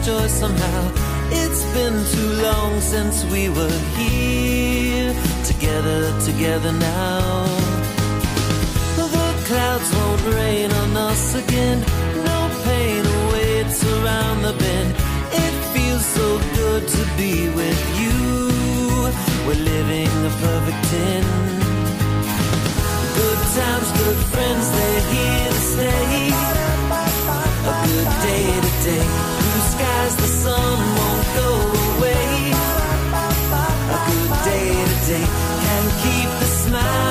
joy somehow. It's been too long since we were here, together now. The clouds won't rain on us again, no pain awaits around the bend. It feels so good to be with you, we're living a perfect 10. Good times, good friends, they're here to stay. A good day today, blue skies, the sun won't go away. A good day today, can keep the smile